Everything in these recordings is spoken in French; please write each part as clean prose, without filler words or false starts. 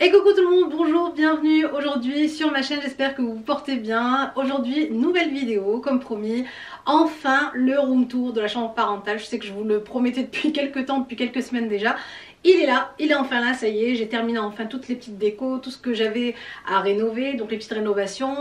Et coucou tout le monde, bonjour, bienvenue aujourd'hui sur ma chaîne, j'espère que vous vous portez bien. Aujourd'hui, nouvelle vidéo, comme promis, enfin le room tour de la chambre parentale. Je sais que je vous le promettais depuis quelques temps, depuis quelques semaines déjà. Il est là, il est enfin là, ça y est, j'ai terminé enfin toutes les petites décos, tout ce que j'avais à rénover, donc les petites rénovations.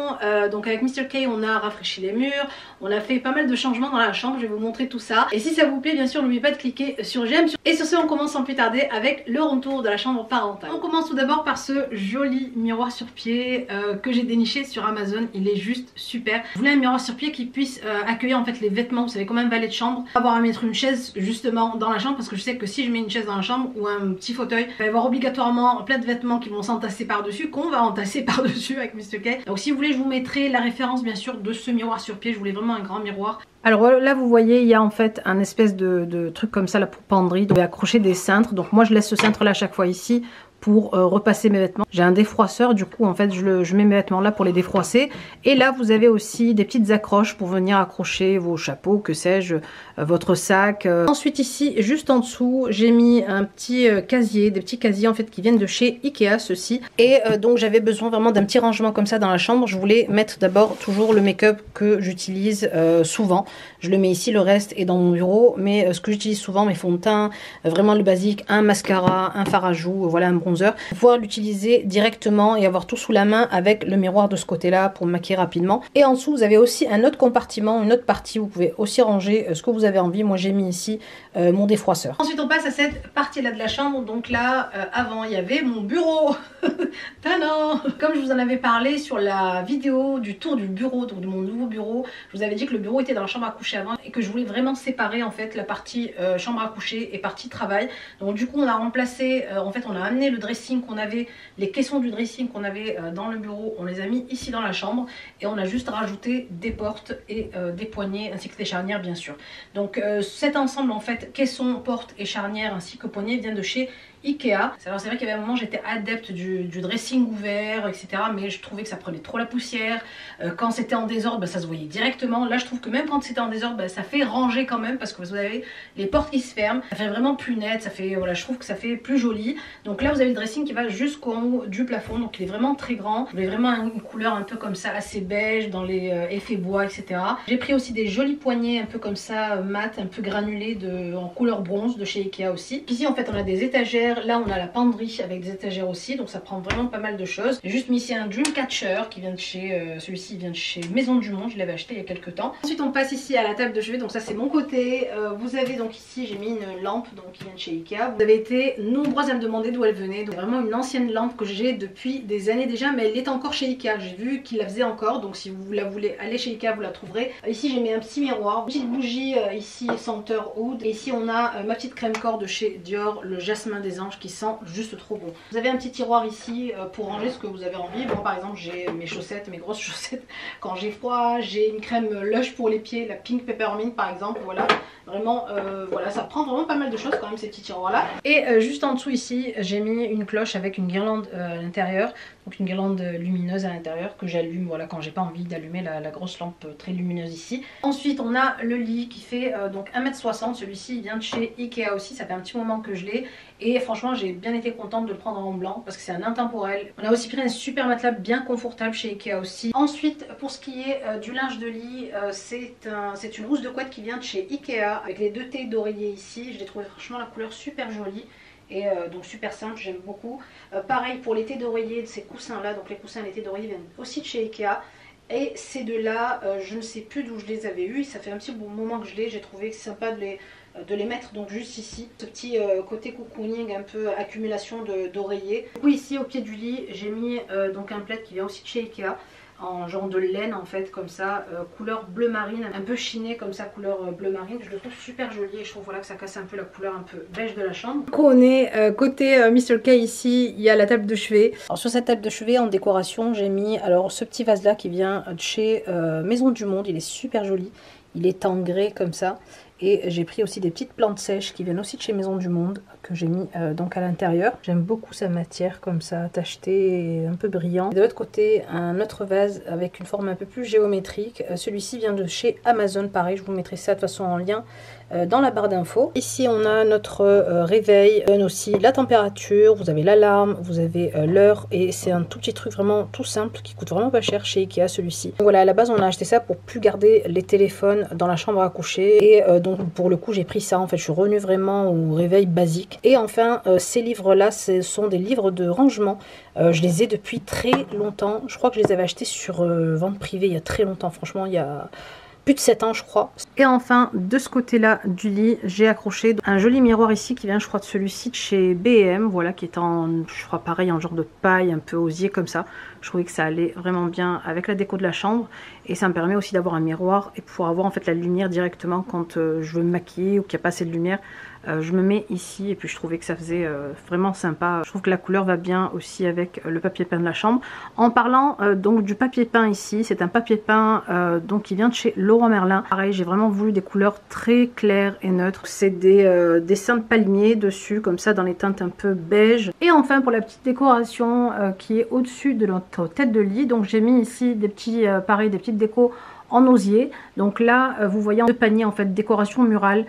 Donc avec Mr. K, on a rafraîchi les murs, on a fait pas mal de changements dans la chambre, je vais vous montrer tout ça. Et si ça vous plaît, bien sûr, n'oubliez pas de cliquer sur j'aime. Et sur ce, on commence sans plus tarder avec le room tour de la chambre parentale. On commence tout d'abord par ce joli miroir sur pied que j'ai déniché sur Amazon, il est juste super. Je voulais un miroir sur pied qui puisse accueillir en fait les vêtements, vous savez, comme un valet de chambre, avoir à mettre une chaise justement dans la chambre, parce que je sais que si je mets une chaise dans la chambre ou un petit fauteuil, il va y avoir obligatoirement plein de vêtements qui vont s'entasser par-dessus, qu'on va entasser par-dessus avec Mr. K. Donc si vous voulez, je vous mettrai la référence bien sûr de ce miroir sur pied, je voulais vraiment un grand miroir. Alors là vous voyez, il y a en fait un espèce de truc comme ça là pour penderie, donc accrocher des cintres. Donc moi je laisse ce cintre là à chaque fois ici pour repasser mes vêtements. J'ai un défroisseur, du coup en fait je mets mes vêtements là pour les défroisser. Et là vous avez aussi des petites accroches pour venir accrocher vos chapeaux, que sais-je, votre sac. Ensuite ici, juste en dessous, j'ai mis un petit casier, des petits casiers en fait qui viennent de chez Ikea, ceux-ci. Et donc j'avais besoin vraiment d'un petit rangement comme ça dans la chambre. Je voulais mettre d'abord toujours le make-up que j'utilise souvent. Je le mets ici, le reste est dans mon bureau. Mais ce que j'utilise souvent, mes fonds de teint, vraiment le basique, un mascara, un fard à joues, voilà, un bronzer. Pouvoir l'utiliser directement et avoir tout sous la main avec le miroir de ce côté-là pour me maquiller rapidement. Et en dessous, vous avez aussi un autre compartiment, une autre partie. Vous pouvez aussi ranger ce que vous avez envie. Moi, j'ai mis ici mon défroisseur. Ensuite, on passe à cette partie-là de la chambre. Donc là, avant, il y avait mon bureau. Tadam! Comme je vous en avais parlé sur la vidéo du tour du bureau, donc de mon nouveau bureau, je vous avais dit que le bureau était dans la chambre à coucher avant et que je voulais vraiment séparer en fait la partie chambre à coucher et partie travail. Donc du coup, on a remplacé, en fait, on a amené le dressing qu'on avait, les caissons du dressing qu'on avait dans le bureau, on les a mis ici dans la chambre et on a juste rajouté des portes et des poignées ainsi que des charnières bien sûr. Donc cet ensemble en fait, caissons, portes et charnières ainsi que poignées vient de chez Ikea. Alors c'est vrai qu'il y avait un moment j'étais adepte du dressing ouvert etc, mais je trouvais que ça prenait trop la poussière. Quand c'était en désordre bah, ça se voyait directement. Là je trouve que même quand c'était en désordre bah, ça fait ranger quand même, parce que vous avez les portes qui se ferment, ça fait vraiment plus net, ça fait, voilà, je trouve que ça fait plus joli. Donc là vous avez le dressing qui va jusqu'en haut du plafond, donc il est vraiment très grand. Vous avez vraiment une couleur un peu comme ça, assez beige dans les effets bois etc. J'ai pris aussi des jolis poignées un peu comme ça mat, un peu granulés en couleur bronze de chez Ikea aussi. Ici en fait on a des étagères. Là on a la penderie avec des étagères aussi, donc ça prend vraiment pas mal de choses. J'ai juste mis ici un Dreamcatcher qui vient de chez, celui-ci vient de chez Maison du Monde, je l'avais acheté il y a quelques temps. Ensuite on passe ici à la table de chevet, donc ça c'est mon côté. Vous avez donc ici j'ai mis une lampe donc qui vient de chez Ikea. Vous avez été nombreuses à me demander d'où elle venait, donc vraiment une ancienne lampe que j'ai depuis des années déjà, mais elle est encore chez Ikea. J'ai vu qu'il la faisait encore, donc si vous la voulez aller chez Ikea vous la trouverez. Ici j'ai mis un petit miroir, une petite bougie ici senteur oud, et ici on a ma petite crème corps de chez Dior, le jasmin des anges qui sent juste trop bon. Vous avez un petit tiroir ici pour ranger ce que vous avez envie. Moi par exemple j'ai mes chaussettes, mes grosses chaussettes quand j'ai froid, j'ai une crème Lush pour les pieds, la Pink Peppermint par exemple, voilà. Vraiment, voilà, ça prend vraiment pas mal de choses quand même ces petits tiroirs là. Et juste en dessous ici, j'ai mis une cloche avec une guirlande à l'intérieur, donc une guirlande lumineuse à l'intérieur que j'allume, voilà, quand j'ai pas envie d'allumer la grosse lampe très lumineuse ici. Ensuite, on a le lit qui fait donc 1,60 m. Celui-ci, il vient de chez Ikea aussi, ça fait un petit moment que je l'ai. Et franchement, j'ai bien été contente de le prendre en blanc parce que c'est un intemporel. On a aussi pris un super matelas bien confortable chez Ikea aussi. Ensuite, pour ce qui est du linge de lit, c'est une housse de couette qui vient de chez Ikea avec les deux thés d'oreiller ici. Je l'ai trouvé franchement la couleur super jolie et donc super simple, j'aime beaucoup. Pareil pour les thés d'oreiller de ces coussins là, donc les coussins et les thés d'oreiller viennent aussi de chez Ikea. Et ces deux là, je ne sais plus d'où je les avais eus, ça fait un petit bon moment que je l'ai, j'ai trouvé que c'est sympa de les mettre donc juste ici, ce petit côté cocooning, un peu accumulation d'oreillers. Du coup ici au pied du lit j'ai mis donc un plaid qui vient aussi de chez Ikea en genre de laine en fait comme ça, couleur bleu marine, un peu chiné comme ça, couleur bleu marine. Je le trouve super joli et je trouve voilà que ça casse un peu la couleur un peu beige de la chambre. Du coup on est côté Mr. K ici, il y a la table de chevet. Alors sur cette table de chevet en décoration j'ai mis alors ce petit vase là qui vient de chez Maison du Monde, il est super joli. Il est en grès comme ça. Et j'ai pris aussi des petites plantes sèches qui viennent aussi de chez Maison du Monde, que j'ai mis donc à l'intérieur. J'aime beaucoup sa matière comme ça, tachetée et un peu brillant. Et de l'autre côté, un autre vase avec une forme un peu plus géométrique. Celui-ci vient de chez Amazon, pareil, je vous mettrai ça de toute façon en lien dans la barre d'infos. Ici on a notre réveil, donne aussi la température, vous avez l'alarme, vous avez l'heure, et c'est un tout petit truc vraiment tout simple qui coûte vraiment pas cher chez Ikea, celui-ci. Donc voilà, à la base on a acheté ça pour plus garder les téléphones dans la chambre à coucher, et donc pour le coup j'ai pris ça. En fait je suis revenue vraiment au réveil basique. Et enfin ces livres là, ce sont des livres de rangement. Je les ai depuis très longtemps, je crois que je les avais achetés sur vente privée il y a très longtemps, franchement il y a plus de 7 ans je crois. Et enfin de ce côté là du lit, j'ai accroché un joli miroir ici qui vient je crois de celui-ci de chez B&M, voilà, qui est en, je crois pareil, en genre de paille un peu osier comme ça. Je trouvais que ça allait vraiment bien avec la déco de la chambre, et ça me permet aussi d'avoir un miroir et pouvoir avoir en fait la lumière directement quand je veux me maquiller ou qu'il n'y a pas assez de lumière. Je me mets ici, et puis je trouvais que ça faisait vraiment sympa. Je trouve que la couleur va bien aussi avec le papier peint de la chambre. En parlant donc du papier peint ici, c'est un papier peint donc qui vient de chez Leroy Merlin. Pareil, j'ai vraiment voulu des couleurs très claires et neutres. C'est des dessins de palmiers dessus comme ça dans les teintes un peu beige. Et enfin pour la petite décoration qui est au-dessus de notre tête de lit, donc j'ai mis ici des petits pareil, des petites décos en osier. Donc là vous voyez deux paniers en fait, décoration murale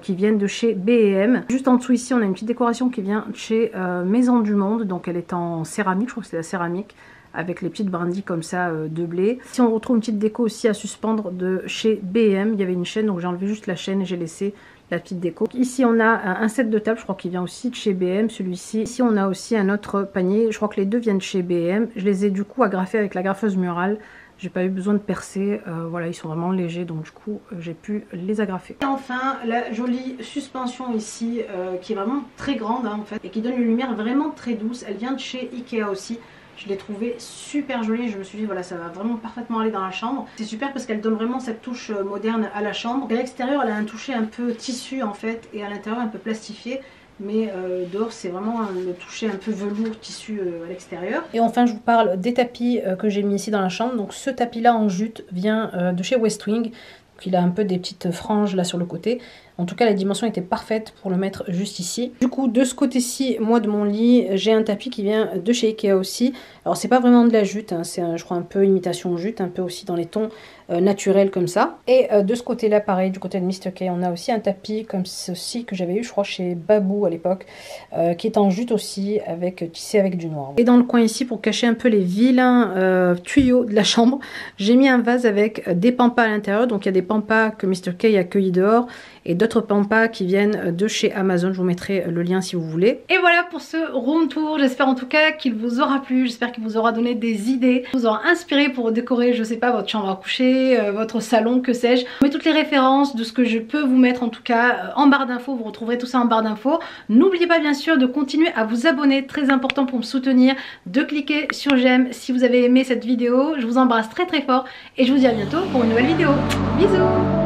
qui viennent de chez B&M. Juste en dessous ici on a une petite décoration qui vient de chez Maison du Monde, donc elle est en céramique, je crois que c'est la céramique avec les petites brindilles comme ça de blé. Ici on retrouve une petite déco aussi à suspendre de chez B&M, il y avait une chaîne donc j'ai enlevé juste la chaîne et j'ai laissé la petite déco. Ici on a un set de table, je crois qu'il vient aussi de chez B&M, celui-ci. Ici on a aussi un autre panier, je crois que les deux viennent de chez B&M. Je les ai du coup agrafés avec la graffeuse murale. J'ai pas eu besoin de percer, voilà, ils sont vraiment légers, donc du coup j'ai pu les agrafer. Et enfin la jolie suspension ici qui est vraiment très grande hein, en fait, et qui donne une lumière vraiment très douce. Elle vient de chez Ikea aussi. Je l'ai trouvée super jolie, je me suis dit voilà, ça va vraiment parfaitement aller dans la chambre. C'est super parce qu'elle donne vraiment cette touche moderne à la chambre. À l'extérieur elle a un toucher un peu tissu en fait, et à l'intérieur un peu plastifié. Mais dehors c'est vraiment le toucher un peu velours tissu à l'extérieur. Et enfin je vous parle des tapis que j'ai mis ici dans la chambre. Donc ce tapis là en jute vient de chez Westwing. Donc, il a un peu des petites franges là sur le côté. En tout cas la dimension était parfaite pour le mettre juste ici. Du coup de ce côté-ci, moi de mon lit, j'ai un tapis qui vient de chez Ikea aussi. Alors c'est pas vraiment de la jute, hein, c'est je crois un peu imitation jute, un peu aussi dans les tons naturels comme ça. Et de ce côté-là pareil, du côté de Mr. K, on a aussi un tapis comme ceci que j'avais eu je crois chez Babou à l'époque, qui est en jute aussi, avec tissé avec du noir. Et dans le coin ici, pour cacher un peu les vilains tuyaux de la chambre, j'ai mis un vase avec des pampas à l'intérieur. Donc il y a des pampas que Mr. K a cueillis dehors, et d'autres pampas qui viennent de chez Amazon. Je vous mettrai le lien si vous voulez. Et voilà pour ce room tour. J'espère en tout cas qu'il vous aura plu. J'espère qu'il vous aura donné des idées, vous aura inspiré pour décorer, je sais pas, votre chambre à coucher, votre salon, que sais-je. Je mets toutes les références de ce que je peux vous mettre en tout cas en barre d'infos. Vous retrouverez tout ça en barre d'infos. N'oubliez pas bien sûr de continuer à vous abonner, très important pour me soutenir, de cliquer sur j'aime si vous avez aimé cette vidéo. Je vous embrasse très très fort et je vous dis à bientôt pour une nouvelle vidéo. Bisous.